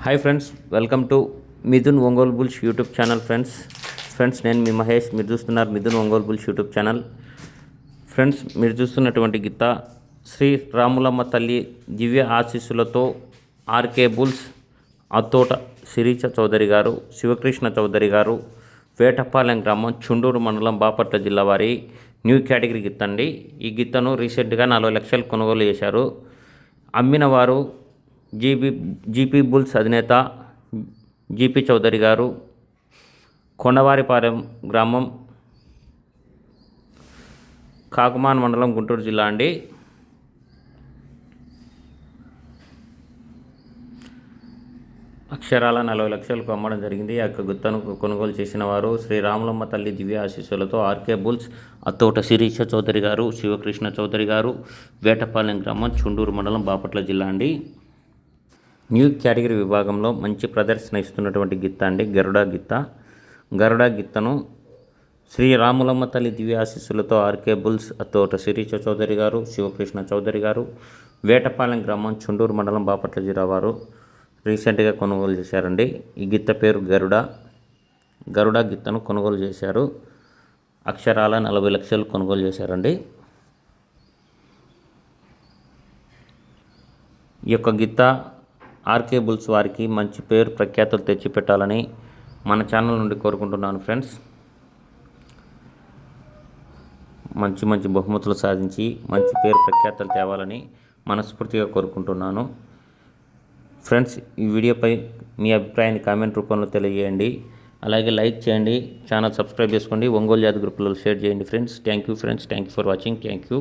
Hi friends, welcome to Mithun Ongole bulls YouTube channel. Friends నేను మీ మహేష్. మీరు చూస్తున్నారు Mithun Ongole bulls YouTube channel. Friends, మీరు చూస్తున్నటువంటి గిత్త శ్రీ రాములమ్మ తల్లి దివ్య ఆశీస్సులతో ఆర్కే బుల్స్ అత్తోట శిరీష చౌదరి గారు, శివకృష్ణ చౌదరి గారు, వేటపాలెం గ్రామం, చుండూరు మండలం, బాపట్ల జిల్లా వారి న్యూ కేటగిరీ గిత్త అండి. ఈ గిత్తను రీసెంట్గా 40 లక్షలు కొనుగోలు చేశారు. అమ్మిన వారు జీపీ బుల్స్ అధినేత జీపీ చౌదరి గారు, కొండవారిపాలెం గ్రామం, కాకుమాన్ మండలం, గుంటూరు జిల్లా అండి. అక్షరాల 40 లక్షలకు అమ్మడం జరిగింది. ఆ యొక్క గుత్తను కొనుగోలు చేసిన వారు శ్రీ రాములమ్మ తల్లి దివ్య ఆశీస్సులతో ఆర్కే బుల్స్ అత్తోట శిరీష చౌదరి గారు, శివకృష్ణ చౌదరి గారు, వేటపాలెం గ్రామం, చుండూరు మండలం, బాపట్ల జిల్లా అండి. న్యూ కేటగిరీ విభాగంలో మంచి ప్రదర్శన ఇస్తున్నటువంటి గిత్త అండి గరుడా గిత్తను శ్రీ రాములమ్మ తల్లి దివ్య ఆశీస్సులతో ఆర్కే బుల్స్ అత్తోట శిరీష చౌదరి గారు, శివకృష్ణ చౌదరి గారు, వేటపాలెం గ్రామం, చుండూరు మండలం, బాపట్ల జిల్లా వారు రీసెంట్గా కొనుగోలు చేశారండి. ఈ గిత్త పేరు గరుడా గిత్తను కొనుగోలు చేశారు. అక్షరాల 40 లక్షలు కొనుగోలు చేశారండి. ఈ యొక్క గిత్త ఆర్కే బుల్స్ వారికి మంచి పేరు ప్రఖ్యాతులు తెచ్చిపెట్టాలని మన ఛానల్ నుండి కోరుకుంటున్నాను. ఫ్రెండ్స్, మంచి బహుమతులు సాధించి మంచి పేరు ప్రఖ్యాతులు తేవాలని మనస్ఫూర్తిగా కోరుకుంటున్నాను. ఫ్రెండ్స్, ఈ వీడియోపై మీ అభిప్రాయాన్ని కామెంట్ రూపంలో తెలియజేయండి. అలాగే లైక్ చేయండి, ఛానల్ సబ్స్క్రైబ్ చేసుకోండి, ఒంగోలు జాతి గ్రూపులలో షేర్ చేయండి. Friends, thank you for watching. Thank you.